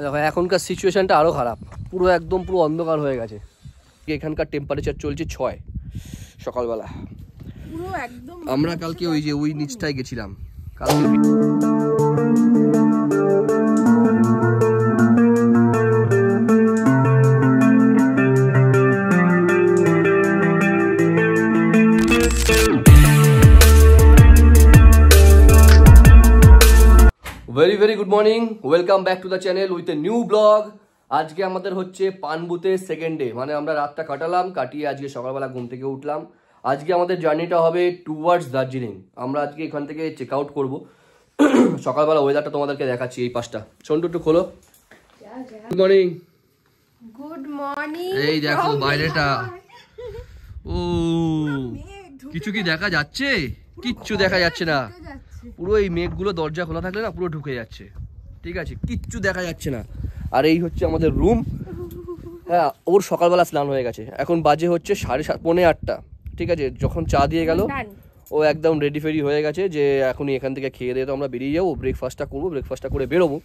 দেখো এখনকার সিচুয়েশনটা আরো খারাপ, পুরো একদম পুরো অন্ধকার হয়ে গেছে। এখানকার টেম্পারেচার চলছে 6 সকালবেলা। পুরো একদম আমরা কালকে ওই নিচটায় গেছিলাম কালকে। Very very good morning, welcome back to the channel with a new blog. আজকে আমাদের হচ্ছে পানবুতের সেকেন্ড ডে, মানে আমরা রাতটা কাটিয়ে আজকে সকালবেলা ঘুম থেকে উঠলাম। আজকে আমাদের জার্নিটা হবে টুয়ার্ডস দার্জিলিং। আমরা আজকে এখান থেকে চেক আউট করবো। সকালবেলা ওয়েদারটা তোমাদেরকে দেখাচ্ছি। এই পাশটা সন্টু একটু খোলো। Good morning. Good morning. এই দেখো বাইরেটা, ও কিছু কি দেখা যাচ্ছে? কিচ্ছু দেখা যাচ্ছে না, পুরো এই মেঘগুলো দরজা খোলা থাকলে না পুরো ঢুকে যাচ্ছে, ঠিক আছে, কিচ্ছু দেখা যাচ্ছে না। আর এই হচ্ছে আমাদের রুম। হ্যাঁ, ওর সকালবেলা স্নান হয়ে গেছে, এখন বাজে হচ্ছে 7:30 পৌনে 8টা, ঠিক আছে। যখন চা দিয়ে গেল ও একদম রেডি ফেডি হয়ে গেছে যে এখনই এখান থেকে খেয়ে দিয়ে তো আমরা বেরিয়ে যাবো, ব্রেকফাস্টটা করবো, ব্রেকফাস্টটা করে বেরোবো।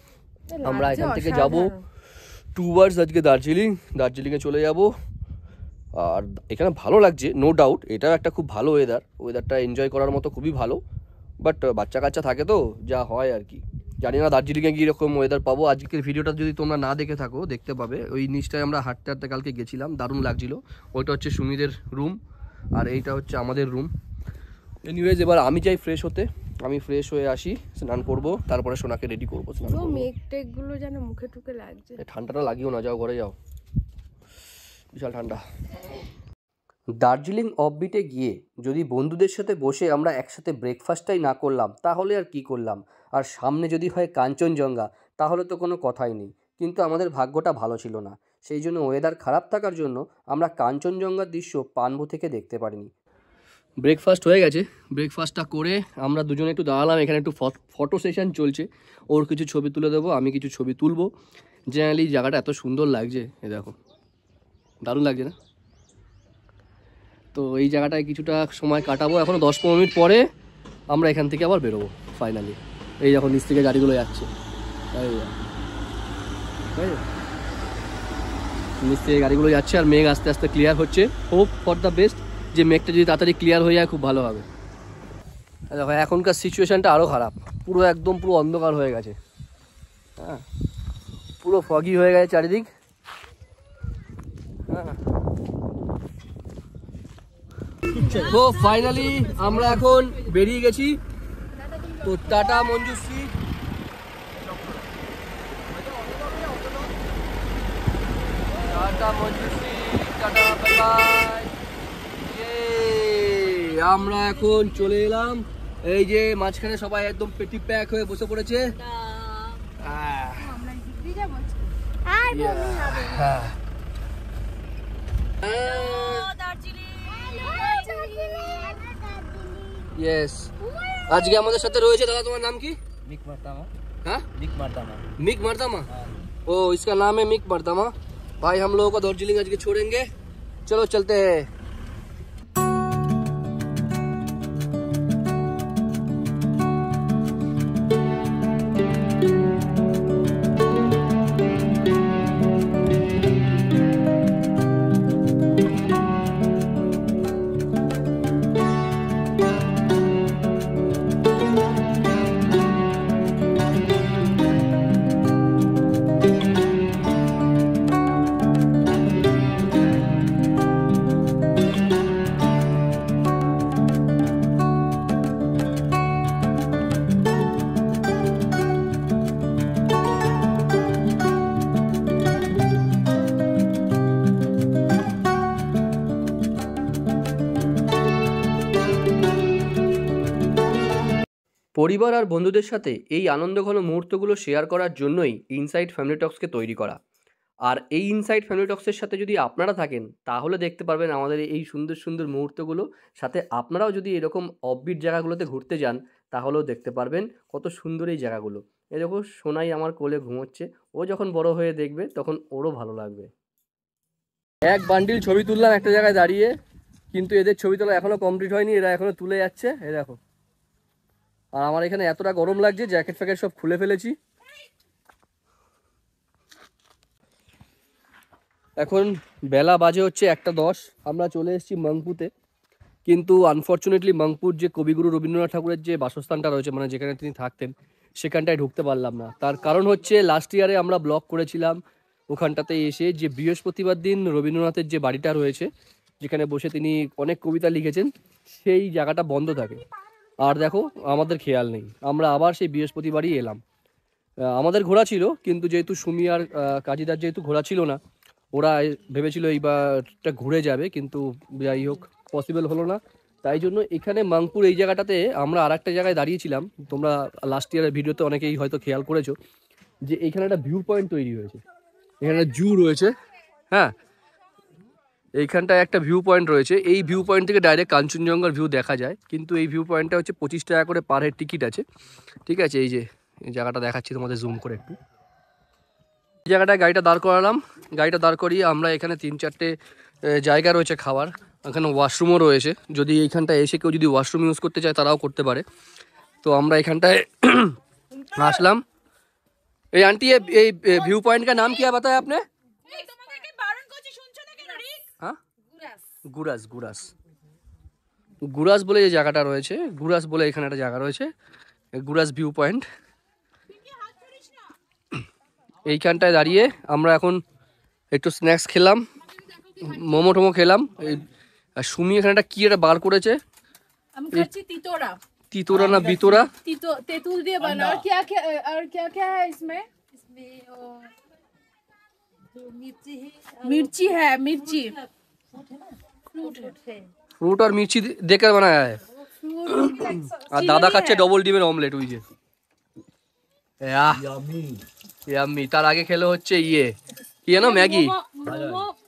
আমরা এখান থেকে যাবো টুয়ার্ডস আজকে দার্জিলিংয়ে চলে যাব। আর এখানে ভালো লাগছে, নো ডাউট, এটাও একটা খুব ভালো ওয়েদারটা এনজয় করার মতো খুবই ভালো। বাট বাচ্চা কাচ্চা থাকে তো যা হয় আর কি, জানি না দার্জিলিংয়ে কীরকম ওয়েদার পাবো। আজকের ভিডিওটা যদি তোমরা না দেখে থাকো দেখতে পাবে। ওই নিচটায় আমরা হাঁটতে হাঁটতে কালকে গেছিলাম, দারুণ লাগছিল। ওইটা হচ্ছে সুমিদের রুম আর এইটা হচ্ছে আমাদের রুম। এনিওয়েজ এবার আমি যাই ফ্রেশ হতে, আমি ফ্রেশ হয়ে আসি, স্নান করবো, তারপরে সোনাকে রেডি করবো। মেঘ টেঘগুলো যেন মুখে টুকে লাগছে। ঠান্ডাটা লাগিও না, যাও ঘরে যাও, বিশাল ঠান্ডা। দার্জিলিং অফবিটে গিয়ে যদি বন্ধুদের সাথে বসে আমরা একসাথে ব্রেকফাস্টটাই না করলাম তাহলে আর কি করলাম। আর সামনে যদি হয় কাঞ্চনজঙ্ঘা তাহলে তো কোনো কথাই নেই। কিন্তু আমাদের ভাগ্যটা ভালো ছিল না, সেই জন্য ওয়েদার খারাপ থাকার জন্য আমরা কাঞ্চনজঙ্ঘার দৃশ্য পানবু থেকে দেখতে পারিনি। ব্রেকফাস্ট হয়ে গেছে, ব্রেকফাস্টটা করে আমরা দুজনে একটু দাঁড়ালাম। এখানে একটু ফটো সেশন চলছে, ওর কিছু ছবি তুলে দেবো, আমি কিছু ছবি তুলবো। জেনারেলি জায়গাটা এত সুন্দর লাগছে, এ দেখো, দারুণ লাগছে না? তো এই জায়গাটায় কিছুটা সময় কাটাবো। এখনও 10-15 মিনিট পরে আমরা এখান থেকে আবার বেরোবো ফাইনালি। এই যখন নিচ থেকে গাড়িগুলো যাচ্ছে, নিচ থেকে গাড়িগুলো যাচ্ছে আর মেঘ আস্তে আস্তে ক্লিয়ার হচ্ছে। হোপ ফর দ্য বেস্ট, যে মেঘটা যদি তাড়াতাড়ি ক্লিয়ার হয়ে যায় খুব ভালো হবে। দেখো এখনকার সিচুয়েশানটা আরও খারাপ, পুরো একদম পুরো অন্ধকার হয়ে গেছে। হ্যাঁ, পুরো ফগি হয়ে গেছে চারিদিক। হ্যাঁ, তো ফাইনালি আমরা এখন বেরিয়ে গেছি। তো tata Manjushree, tata Manjushree, tata bye bye. আমরা এখন চলে এলাম, এই যে মাঝখানে সবাই একদম পেটি প্যাক হয়ে বসে পড়েছে। यस, আজকে আমাদের সাথে রয়েছে দাদা, তোমার নাম কি? मिक मर्दामा। हाँ, मिक मर्दामा। मिक मर्दामा, ओ इसका नाम है मिक मर्दामा। भाई हम लोगों को दार्जिलिंग आज के छोड़ेंगे, चलो चलते हैं। পরিবার আর বন্ধুদের সাথে এই আনন্দঘন মুহূর্তগুলো শেয়ার করার জন্যই ইনসাইট ফ্যামিলি টক্সকে তৈরি করা। আর এই ইনসাইট ফ্যামিলি টক্সের সাথে যদি আপনারা থাকেন তাহলে দেখতে পারবেন আমাদের এই সুন্দর সুন্দর মুহূর্তগুলো। সাথে আপনারাও যদি এরকম অফবিট জায়গাগুলোতে ঘুরতে যান তাহলেও দেখতে পারবেন কত সুন্দর এই জায়গাগুলো। এই দেখো সোনাই আমার কোলে ঘুমোচ্ছে, ও যখন বড় হয়ে দেখবে তখন ওরও ভালো লাগবে। এক বান্ডিল ছবি তুললাম একটা জায়গায় দাঁড়িয়ে, কিন্তু এদের ছবি তোলা এখনও কমপ্লিট হয়নি, এরা এখনও তুলে যাচ্ছে। এই দেখো, আর আমার এখানে এতটা গরম লাগছে, জ্যাকেট ফ্যাকেট সব খুলে ফেলেছি। এখন বেলা বাজে হচ্ছে 1:10। আমরা চলে এসেছি মংপুতে, কিন্তু আনফর্চুনেটলি মংপুর যে কবিগুরু রবীন্দ্রনাথ ঠাকুরের যে বাসস্থানটা রয়েছে, মানে যেখানে তিনি থাকতেন, সেখানটায় ঢুকতে পারলাম না। তার কারণ হচ্ছে লাস্ট ইয়ারে আমরা ব্লগ করেছিলাম ওখানটাতে এসে, যে বৃহস্পতিবার দিন রবীন্দ্রনাথের যে বাড়িটা রয়েছে যেখানে বসে তিনি অনেক কবিতা লিখেছেন, সেই জায়গাটা বন্ধ থাকে। আর দেখো আমাদের খেয়াল নেই, আমরা আবার সেই বৃহস্পতিবারই এলাম। আমাদের ঘোরা ছিল, কিন্তু যেহেতু সুমি আর কাজীদার যেহেতু ঘোরা ছিল না, ওরা ভেবেছিল এইবারটা ঘুরে যাবে, কিন্তু যাই হোক পসিবল হলো না। তাই জন্য এখানে মাংপুর এই জায়গাটাতে আমরা আর একটা জায়গায় দাঁড়িয়েছিলাম। তোমরা লাস্ট ইয়ারের ভিডিওতে অনেকেই হয়তো খেয়াল করেছো যে এখানে একটা ভিউ পয়েন্ট তৈরি হয়েছে, এখানে জু রয়েছে। হ্যাঁ, এইখানটায় একটা ভিউ পয়েন্ট রয়েছে। এই ভিউ পয়েন্ট থেকে ডাইরেক্ট কাঞ্চনজঙ্ঘার ভিউ দেখা যায়, কিন্তু এই ভিউ পয়েন্টটা হচ্ছে 25 টাকা করে পার হেড টিকিট আছে। ঠিক আছে, এই যে এই জায়গাটা দেখাচ্ছি তোমাদের জুম করে একটু। এই জায়গাটায় গাড়িটা দাঁড় করালাম, গাড়িটা দাঁড় করিয়ে আমরা এখানে 3-4টে জায়গা রয়েছে খাবার, এখানে ওয়াশরুমও রয়েছে। যদি এইখানটায় এসে কেউ যদি ওয়াশরুম ইউজ করতে চায় তারাও করতে পারে। তো আমরা এখানটায় আসলাম। এই আন্টি এই ভিউ পয়েন্ট কা নাম क्या बताया आपने? हाँ, গুরাস। গুরাস গুরাস বলে যে জায়গাটা রয়েছে, গুরাস বলে এখানে একটা জায়গা রয়েছে, গুরাস ভিউ পয়েন্ট। এইখানটায় দাঁড়িয়ে আমরা এখন একটু স্ন্যাক্স খেলাম, মোমো টোমো খেলাম। আর সুমি এখানে একটা কি একটা বার করেছে, তিতোরা না বিতোরা, तेतुल दिए बना। और क्या क्या है इसमें? मिर्ची है, मिर्ची फ्रूट और मिर्ची देकर बनाया है। আর দাদা খাচ্ছে ডবল ডিমের অমলেট। ওই যে ইয়াম্মি। তার আগে খেলে হচ্ছে কি না, ম্যাগি।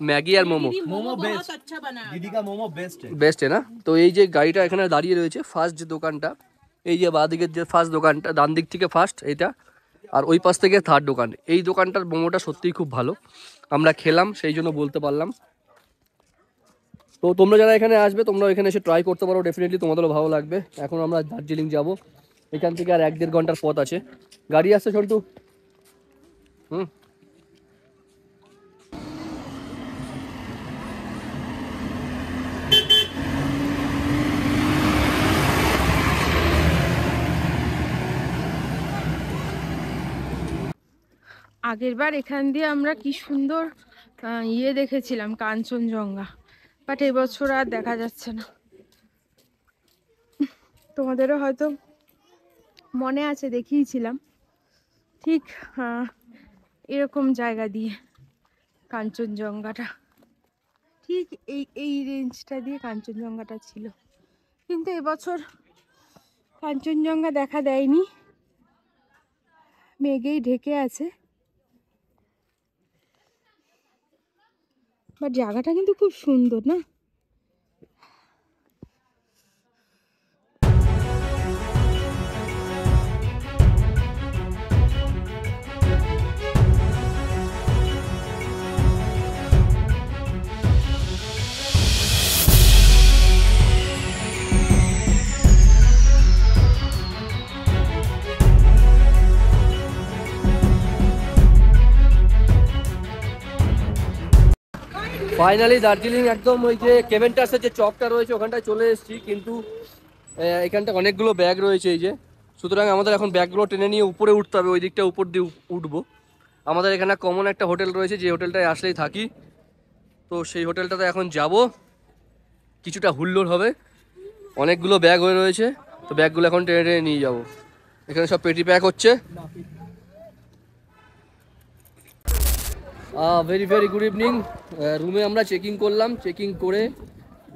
ম্যাগি আর মোমো। मोमो बेस्ट अच्छा बना है, दीदी का मोमो बेस्ट है। বেস্ট না? তো এই যে গাড়িটা এখানে দাঁড়িয়ে রয়েছে, ফার্স্ট যে দোকানটা, এই যে বাঁ দিকের যে ফার্স্ট দোকানটা, ডান দিক থেকে ফার্স্ট এটা, আর ওই পাশ থেকে থার্ড দোকান। এই দোকানটার মোমোটা সত্যিই খুব ভালো, আমরা খেলাম সেই জন্য বলতে পারলাম। তো তোমরা যারা এখানে আসবে তোমরা এখানে এসে ট্রাই করতে পারো, ডেফিনেটলি তোমাদেরও ভালো লাগবে। এখন আমরা দার্জিলিং যাব, এখান থেকে আর 1-1.5 ঘন্টার পথ আছে। গাড়ি আসছে সন্টু। আগের বার এখান দিয়ে আমরা কি সুন্দর দেখেছিলাম, কাঞ্চনজঙ্ঘা, বাট এবছর আর দেখা যাচ্ছে না। তোমাদেরও হয়তো মনে আছে দেখিয়েছিলাম ঠিক এরকম জায়গা দিয়ে কাঞ্চনজঙ্ঘাটা, ঠিক এই রেঞ্জটা দিয়ে কাঞ্চনজঙ্ঘাটা ছিল। কিন্তু এবছর কাঞ্চনজঙ্ঘা দেখা দেয়নি, মেঘেই ঢেকে আছে। বাট জায়গাটা কিন্তু খুব সুন্দর না? ফাইনালি দার্জিলিং একদম ওই যে কেভেন্টাসের যে চকটা রয়েছে ওখানটায় চলে এসেছি, কিন্তু এখানটা অনেকগুলো ব্যাগ রয়েছে এই যে, সুতরাং আমাদের এখন ব্যাগগুলো টেনে নিয়ে উপরে উঠতে হবে, ওই দিকটা উপর দিয়ে উঠবো। আমাদের এখানে কমন একটা হোটেল রয়েছে, যে হোটেলটায় আসলেই থাকি, তো সেই হোটেলটাতে এখন যাব। কিছুটা হুল্লোড় হবে, অনেকগুলো ব্যাগ হয়ে রয়েছে, তো ব্যাগগুলো এখন টেনে টেনে নিয়ে যাবো। এখানে সব পেটি প্যাক হচ্ছে। Very very good evening. রুমে আমরা চেকিং করলাম, চেকিং করে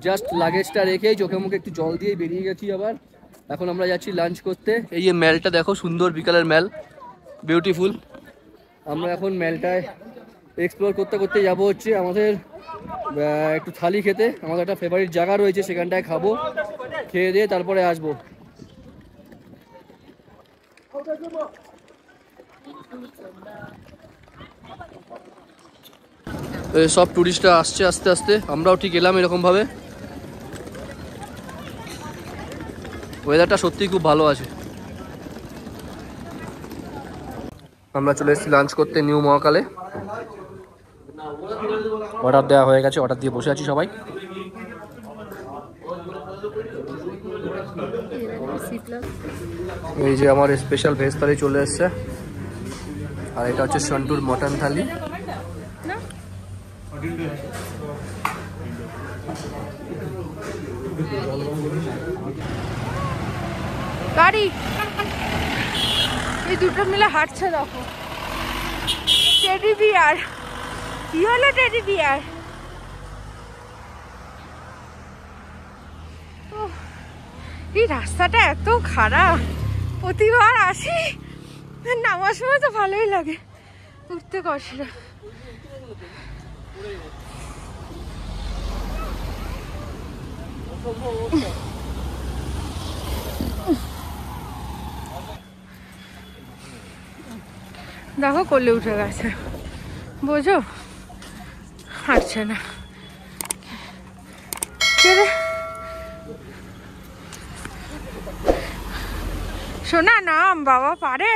জাস্ট লাগেজটা রেখেই চোখে মুখে একটু জল দিয়ে বেরিয়ে গেছি আবার। এখন আমরা যাচ্ছি লাঞ্চ করতে। এই যে ম্যালটা দেখো, সুন্দর বিকালের ম্যাল, বিউটিফুল। আমরা এখন ম্যালটায় এক্সপ্লোর করতে করতে যাবো হচ্ছে আমাদের একটু থালি খেতে। আমাদের একটা ফেভারিট জায়গা রয়েছে, সেখানটায় খাবো, খেয়ে দিয়ে তারপরে আসবো। সব টুরিস্টরা আসছে আস্তে আস্তে, আমরাও ঠিক এলাম এরকমভাবে। ওয়েদারটা সত্যিই খুব ভালো আছে। আমরা চলে এসেছি লাঞ্চ করতে নিউ মহাকালে। অর্ডার দেওয়া হয়ে গেছে, অর্ডার দিয়ে বসে আছি সবাই। এই যে আমার স্পেশাল ভেজ থালি চলে এসছে, আর এটা হচ্ছে সন্টুর মটন থালি। গাড়ি এই দুটো মিলে হাঁটছে, দেখো টেডি বিয়ার। কি হলো টেডি বিয়ার? এই রাস্তাটা এত খারাপ, প্রতিবার আসি, নামার সময় তো ভালোই লাগে, উঠতে কষ্ট। দেখো কোলে উঠে গেছে, বোঝো হাঁটছে না। শোনা নাম বাবা পারে।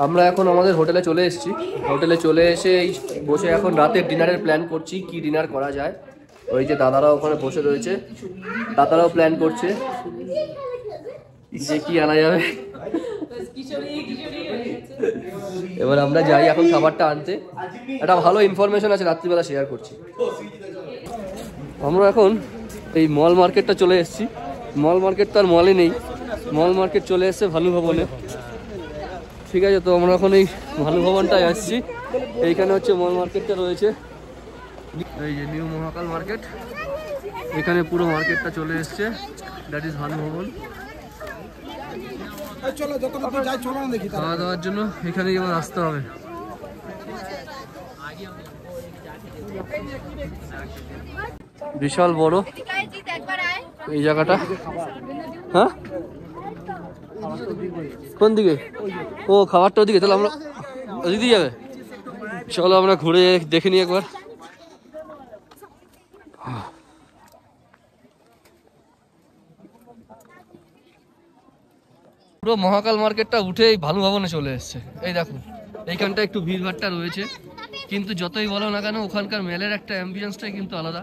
আমরা এখন আমাদের হোটেলে চলে এসেছি। হোটেলে চলে এসে বসে এখন রাতের ডিনারের প্ল্যান করছি, কি ডিনার করা যায়। ওই যে দাদারাও ওখানে বসে রয়েছে, দাদারাও প্ল্যান করছে যে কি আনা যাবে। এবার আমরা যাই এখন খাবারটা আনতে। একটা ভালো ইনফরমেশন আছে, রাত্রিবেলা শেয়ার করছি। আমরা এখন এই মল মার্কেটটা চলে এসেছি। মল মার্কেট তো আর মলে নেই, মল মার্কেট চলে এসছে ভানু ভবনে। ঠিক আছে, তো আমরা এখন এই ভানু ভবনটায় আসছি। এইখানে হচ্ছে মল মার্কেটটা রয়েছে, এই যে নিউ মহাকাল মার্কেট। এখানে পুরো মার্কেটটা চলে এসছে, দ্যাট ইজ ভানু ভবন। খাওয়া দাওয়ার জন্য এখানেই এবার আসতে হবে। বিশাল বড় এই জায়গাটা। হ্যাঁ, কোন দিকে? ও খাবারটা ওদিকে, তাহলে আমরা ওদিক দিয়ে যাবে। চলো আমরা ঘুরে দেখে নিই একবার। পুরো মহাকাল মার্কেটটা উঠে এই ভানু ভবনে চলে এসছে। এই দেখুন এইখানটা একটু ভিড়ভাড়টা রয়েছে, কিন্তু যতই বলো না কেন ওখানকার মেলের একটা অ্যাম্বিয়েন্সটাই কিন্তু আলাদা।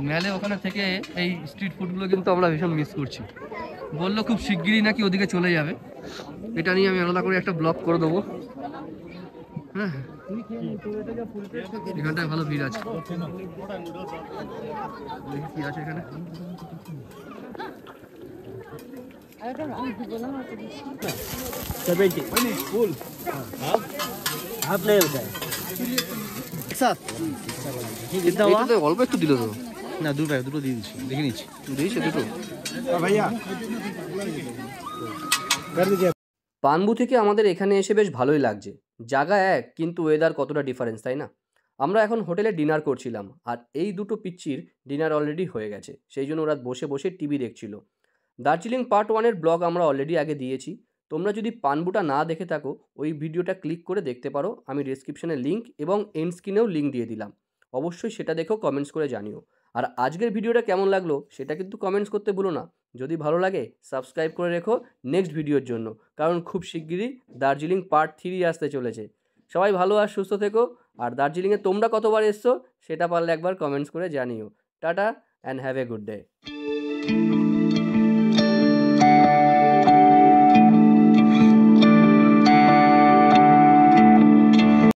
মেলে ওখানে থেকে এই স্ট্রিট ফুডগুলো কিন্তু আমরা ভীষণ মিস করছি। বললো খুব শিগগিরই নাকি ওদিকে চলে যাবে, এটা নিয়ে আমি আলাদা করে একটা ব্লগ করে দেবো। হ্যাঁ, এখানটায় ভালো ভিড় আছে। দেখি কি আছে এখানে। অল্প একটু দিল তো না, দুটো দিয়ে দিচ্ছি, দেখে নিচ্ছি। দিয়েছে দুটো ভাইয়া। পানবু থেকে আমাদের এখানে এসে বেশ ভালোই লাগছে। জায়গা এক, কিন্তু ওয়েদার কতটা ডিফারেন্স, তাই না? আমরা এখন হোটেলে ডিনার করছিলাম, আর এই দুটো পিচ্চির ডিনার অলরেডি হয়ে গেছে, সেই জন্য ওরা বসে বসে টিভি দেখছিল। দার্জিলিং পার্ট 1-এর ব্লগ আমরা অলরেডি আগে দিয়েছি। তোমরা যদি পানবুটা না দেখে থাকো, ওই ভিডিওটা ক্লিক করে দেখতে পারো। আমি ডেসক্রিপশনে লিঙ্ক এবং এন্ড স্ক্রিনেও লিঙ্ক দিয়ে দিলাম, অবশ্যই সেটা দেখেও কমেন্টস করে জানিও। আর আজকের ভিডিওটা কেমন লাগলো সেটা কিন্তু কমেন্টস করতে ভুলো না। যদি ভালো লাগে সাবস্ক্রাইব করে রেখো নেক্সট ভিডিওর জন্য, কারণ খুব শিগগিরই দার্জিলিং পার্ট 3 আসতে চলেছে। সবাই ভালো আর সুস্থ থেকো। আর দার্জিলিংয়ে তোমরা কতবার এসছো সেটা পারলে একবার কমেন্টস করে জানিও। Tata and have a good day.